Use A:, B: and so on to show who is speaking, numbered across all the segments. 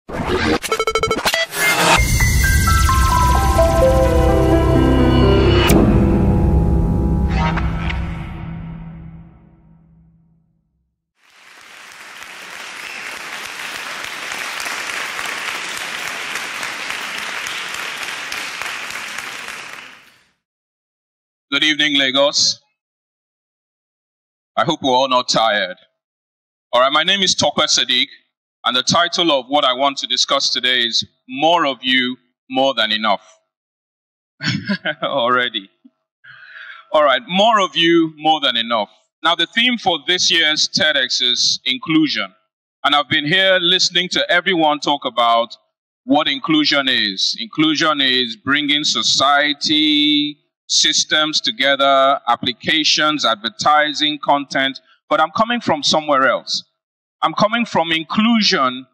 A: Good evening, Lagos. I hope we're all not tired. All right, my name is Tope Sadiq, and the title of what I want to discuss today is More of You, More Than Enough. Already. All right, more of you, more than enough. Now, the theme for this year's TEDx is inclusion. And I've been here listening to everyone talk about what inclusion is. Inclusion is bringing society, systems together, applications, advertising, content, but I'm coming from somewhere else. I'm coming from inclusion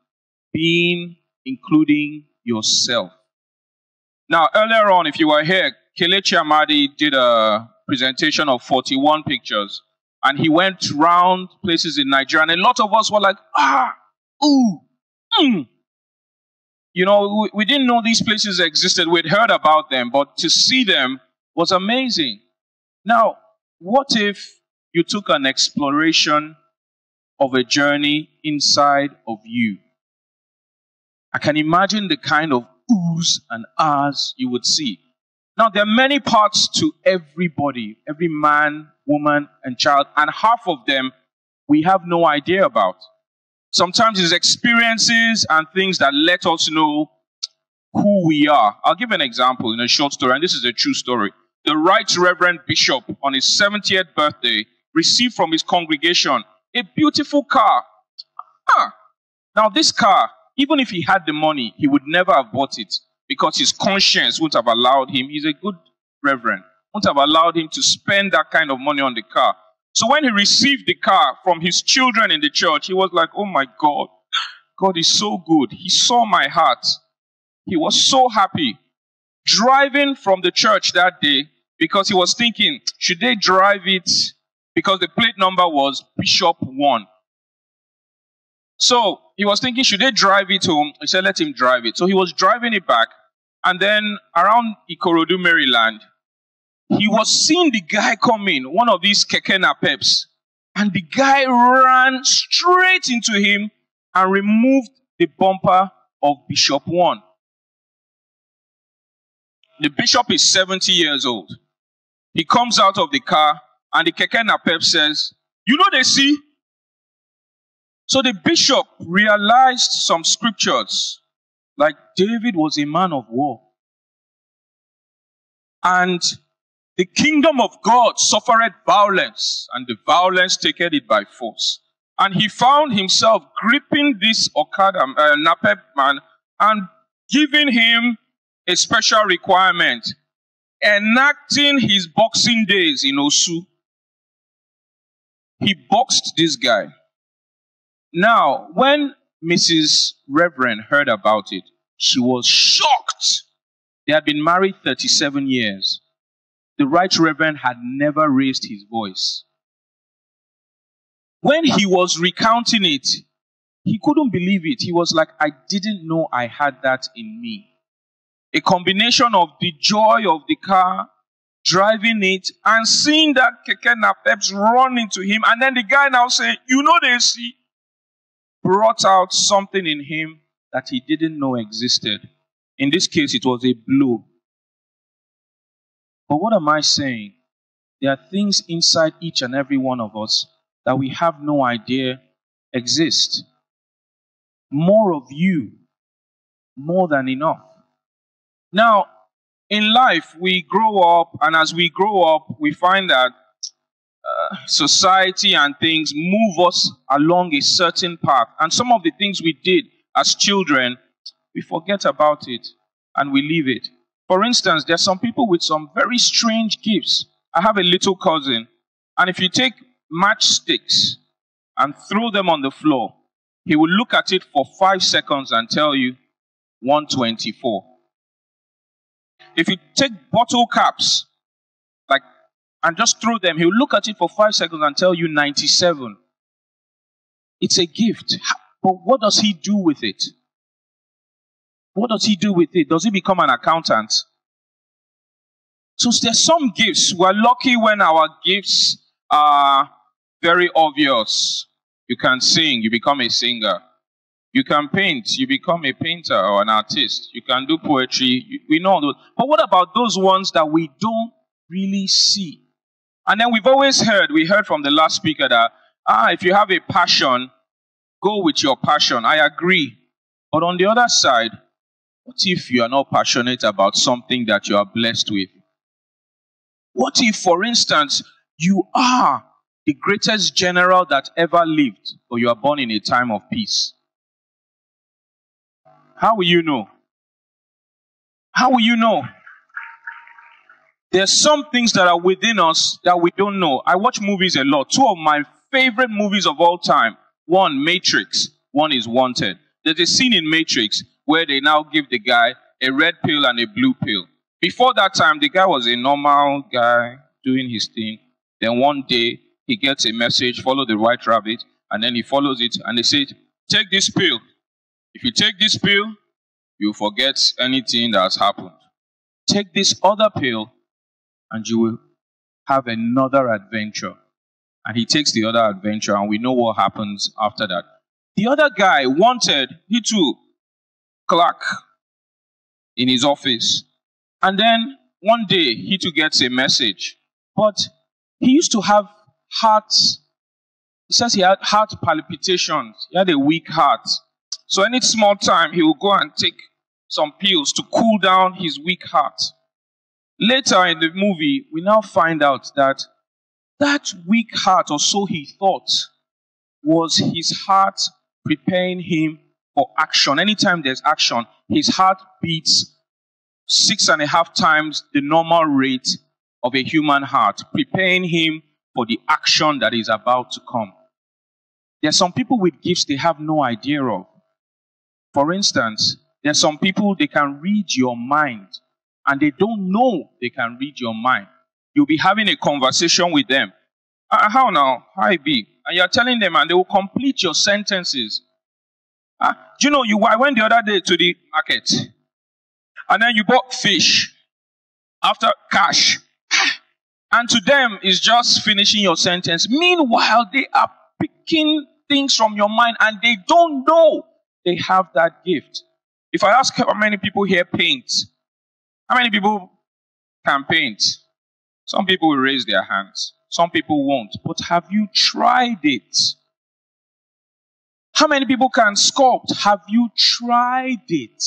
A: being including yourself. Now, earlier on, if you were here, Kelechi Amadi did a presentation of 41 pictures, and he went round places in Nigeria, and a lot of us were like, You know, we didn't know these places existed. We'd heard about them, but to see them was amazing. Now, what if you took an exploration of a journey inside of you? I can imagine the kind of oohs and ahs you would see. Now, there are many parts to everybody, every man, woman, and child, and half of them we have no idea about. Sometimes it's experiences and things that let us know who we are. I'll give an example in a short story, and this is a true story. The Right Reverend Bishop, on his 70th birthday, received from his congregation a beautiful car. Now, this car, even if he had the money, he would never have bought it because his conscience wouldn't have allowed him. He's a good reverend. Wouldn't have allowed him to spend that kind of money on the car. So when he received the car from his children in the church, he was like, oh my God, God is so good. He saw my heart. He was so happy. Driving from the church that day, because he was thinking, should they drive it? Because the plate number was Bishop 1. So he was thinking, should they drive it home? He said, let him drive it. So he was driving it back. And then around Ikorodu, Maryland, he was seeing the guy come in, one of these keke napeps. And the guy ran straight into him and removed the bumper of Bishop 1. The bishop is 70 years old. He comes out of the car and the keke napep says, you know they see? So the bishop realized some scriptures, like David was a man of war. And the kingdom of God suffered violence, and the violence taketh it by force. And he found himself gripping this napep man and giving him a special requirement, enacting his boxing days in Osu. He boxed this guy. Now, when Mrs. Reverend heard about it, she was shocked. They had been married 37 years. The Right Reverend had never raised his voice. When he was recounting it, he couldn't believe it. He was like, I didn't know I had that in me. A combination of the joy of the car, driving it, and seeing that keke napeps run into him, and then the guy now saying, you know they see, brought out something in him that he didn't know existed. In this case, it was a blow. But what am I saying? There are things inside each and every one of us that we have no idea exist. More of you, more than enough. Now, in life, we grow up, and as we grow up, we find that society and things move us along a certain path. And some of the things we did as children, we forget about it and we leave it. For instance, there are some people with some very strange gifts. I have a little cousin, and if you take matchsticks and throw them on the floor, he will look at it for 5 seconds and tell you 124. If you take bottle caps, and just throw them, he'll look at it for 5 seconds and tell you 97. It's a gift. But what does he do with it? What does he do with it? Does he become an accountant? So there's some gifts. We're lucky when our gifts are very obvious. You can sing, you become a singer. You can paint, you become a painter or an artist. You can do poetry. We know those. But what about those ones that we don't really see? And then we heard from the last speaker that, if you have a passion, go with your passion. I agree. But on the other side, what if you are not passionate about something that you are blessed with? What if, for instance, you are the greatest general that ever lived, but you are born in a time of peace? How will you know? How will you know? There's some things that are within us that we don't know. I watch movies a lot. Two of my favorite movies of all time. One, Matrix. One is Wanted. There's a scene in Matrix where they now give the guy a red pill and a blue pill. Before that time, the guy was a normal guy doing his thing. Then one day, he gets a message, follow the white rabbit, and then he follows it, and they say, take this pill. If you take this pill, you forget anything that has happened. Take this other pill, and you will have another adventure. And he takes the other adventure, and we know what happens after that. The other guy Wanted, he too, clerk in his office. And then one day, he too gets a message. But he used to have he says he had heart palpitations. He had a weak heart. So any small time, he would go and take some pills to cool down his weak heart. Later in the movie, we now find out that that weak heart, or so he thought, was his heart preparing him for action. Anytime there's action, his heart beats 6.5 times the normal rate of a human heart, preparing him for the action that is about to come. There are some people with gifts they have no idea of. For instance, there are some people, they can read your mind, and they don't know they can read your mind. You'll be having a conversation with them. How now? Hi, B. And you're telling them, and they will complete your sentences. Do you know, I went the other day to the market, and then you bought fish after cash. And to them, it's just finishing your sentence. Meanwhile, they are picking things from your mind, and they don't know they have that gift. If I ask how many people here paint, how many people can paint? Some people will raise their hands. Some people won't. But have you tried it? How many people can sculpt? Have you tried it?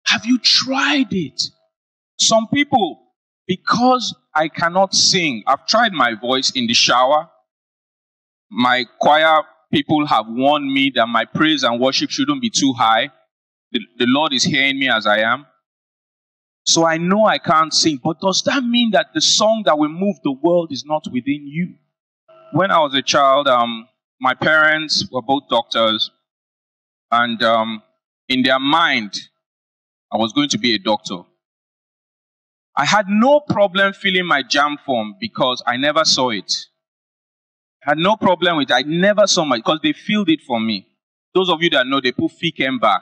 A: Have you tried it? Some people, because I cannot sing, I've tried my voice in the shower. My choir people have warned me that my praise and worship shouldn't be too high. The Lord is hearing me as I am. So I know I can't sing. But does that mean that the song that will move the world is not within you? When I was a child, my parents were both doctors. And in their mind, I was going to be a doctor. I had no problem filling my JAMB form because I never saw it. I had no problem with it. I never saw my, because they filled it for me. Those of you that know, they put FICEMBA.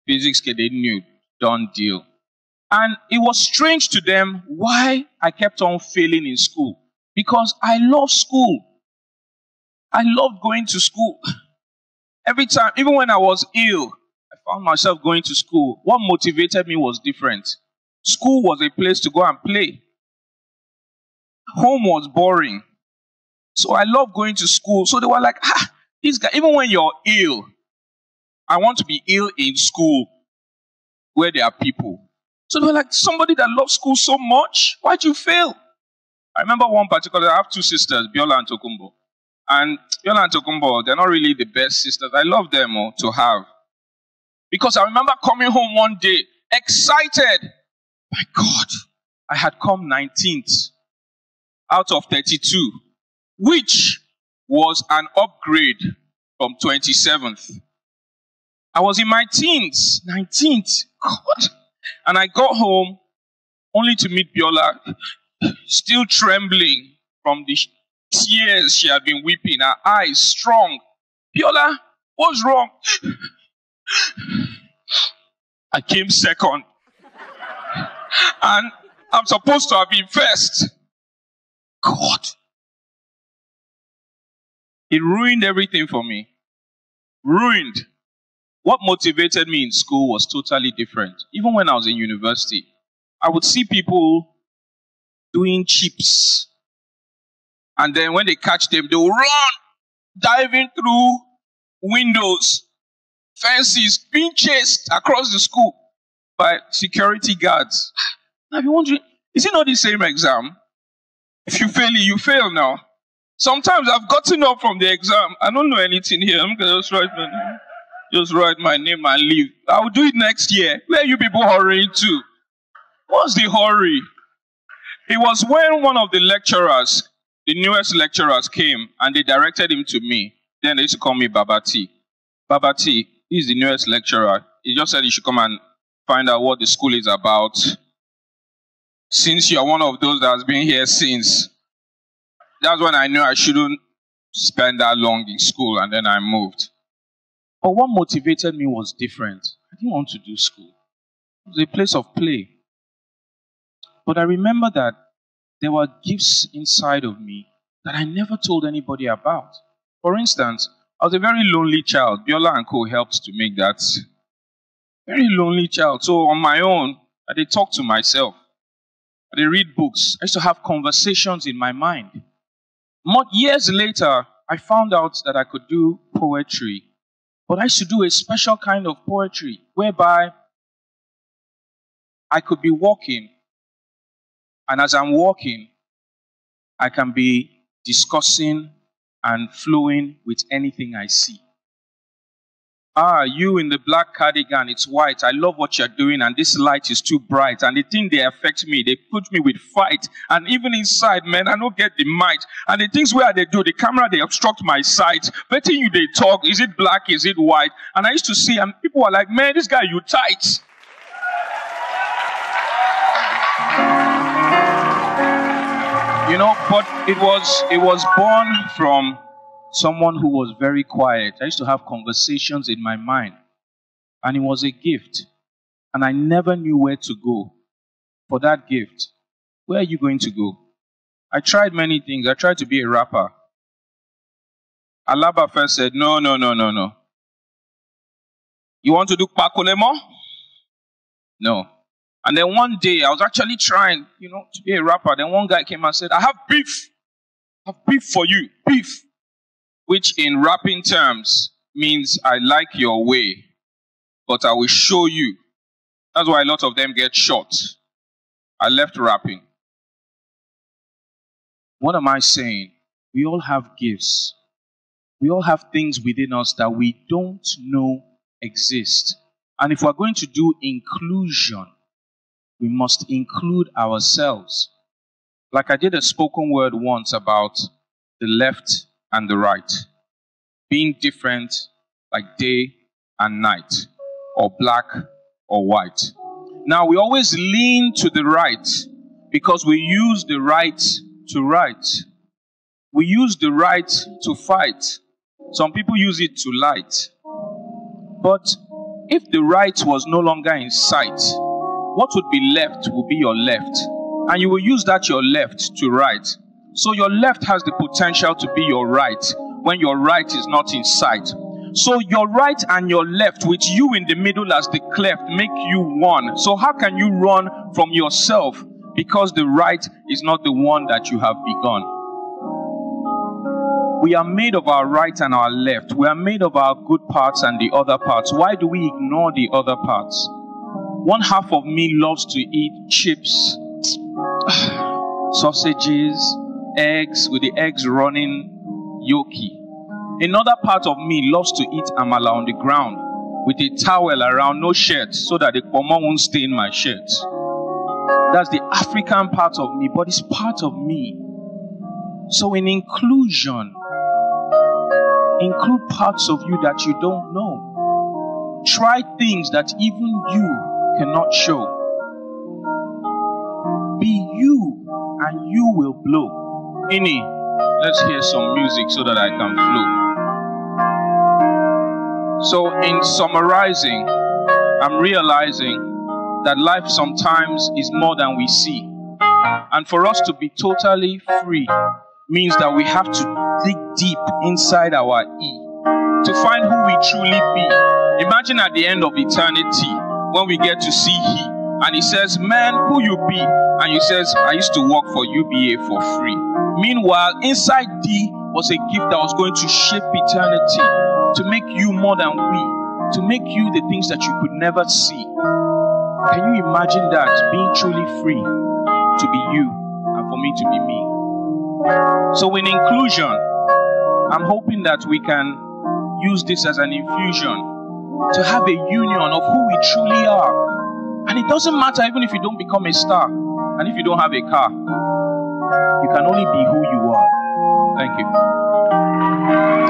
A: Physics, they knew. Done deal. And it was strange to them why I kept on failing in school. Because I love school. I loved going to school. Every time, even when I was ill, I found myself going to school. What motivated me was different. School was a place to go and play. Home was boring. So I loved going to school. So they were like, this guy, even when you're ill, I want to be ill in school where there are people. So they were like, somebody that loves school so much, why'd you fail? I remember one particular, I have two sisters, Biola and Tokumbo. And Biola and Tokumbo, they're not really the best sisters. I love them to have. Because I remember coming home one day, excited. My God, I had come 19th out of 32, which was an upgrade from 27th. I was in my teens, 19th. God. And I got home only to meet Biola, still trembling from the tears she had been weeping, her eyes strong. Biola, what's wrong? I came second. And I'm supposed to have been first. God. It ruined everything for me. Ruined. What motivated me in school was totally different. Even when I was in university, I would see people doing chips. And then when they catch them, they will run, diving through windows, fences, being chased across the school by security guards. Now you're wondering, is it not the same exam? If you fail it, you fail now. Sometimes I've gotten up from the exam. I don't know anything here. I'm going to just write my name and leave. I'll do it next year. Where are you people hurrying to? What's the hurry? It was when one of the lecturers, the newest lecturers came and they directed him to me. Then they used to call me Baba T. Baba T, he's the newest lecturer. He just said he should come and find out what the school is about. Since you're one of those that has been here since, that's when I knew I shouldn't spend that long in school, and then I moved. But what motivated me was different. I didn't want to do school. It was a place of play. But I remember that there were gifts inside of me that I never told anybody about. For instance, I was a very lonely child. Biola and Co helped to make that. Very lonely child. So on my own, I did talk to myself. I did read books. I used to have conversations in my mind. Years later, I found out that I could do poetry. But I used to do a special kind of poetry whereby I could be walking. And as I'm walking, I can be discussing and flowing with anything I see. You in the black cardigan, it's white. I love what you're doing, and this light is too bright. And the thing they affect me, they put me with fight. And even inside, man, I don't get the might. And the things where they do, the camera, they obstruct my sight. Betting you, they talk. Is it black? Is it white? And I used to see, and people were like, man, this guy, you tight. You know, but it was born from someone who was very quiet. I used to have conversations in my mind. And it was a gift. And I never knew where to go for that gift. Where are you going to go? I tried many things. I tried to be a rapper. Alaba first said, no. You want to do Pakolemo? No. And then one day, I was actually trying, to be a rapper. Then one guy came and said, I have beef. I have beef for you. Beef. Which in rapping terms means I like your way, but I will show you. That's why a lot of them get shot. I left rapping. What am I saying? We all have gifts. We all have things within us that we don't know exist. And if we're going to do inclusion, we must include ourselves. Like I did a spoken word once about the left and the right. Being different like day and night, or black or white. Now we always lean to the right because we use the right to write. We use the right to fight. Some people use it to light. But if the right was no longer in sight, what would be left will be your left. And you will use that your left to right. So your left has the potential to be your right when your right is not in sight. So your right and your left, with you in the middle as the cleft, make you one. So how can you run from yourself? Because the right is not the one that you have begun. We are made of our right and our left. We are made of our good parts and the other parts. Why do we ignore the other parts? One half of me loves to eat chips, sausages, eggs, with the eggs running yolky. Another part of me loves to eat amala on the ground with a towel around, no shirt, so that the pomo won't stain my shirt. That's the African part of me, but it's part of me. So in inclusion, include parts of you that you don't know. Try things that even you cannot show. Be you, and you will blow. Ini, let's hear some music so that I can flow. So in summarizing, I'm realizing that life sometimes is more than we see. And for us to be totally free means that we have to dig deep inside our to find who we truly be. Imagine at the end of eternity, when we get to see He, and He says, man, who you be? And He says, I used to work for UBA for free. Meanwhile, inside D was a gift that was going to shape eternity, to make you more than we, to make you the things that you could never see. Can you imagine that, being truly free to be you and for me to be me? So in inclusion, I'm hoping that we can use this as an infusion to have a union of who we truly are. And it doesn't matter even if you don't become a star and if you don't have a car. You can only be who you are. Thank you.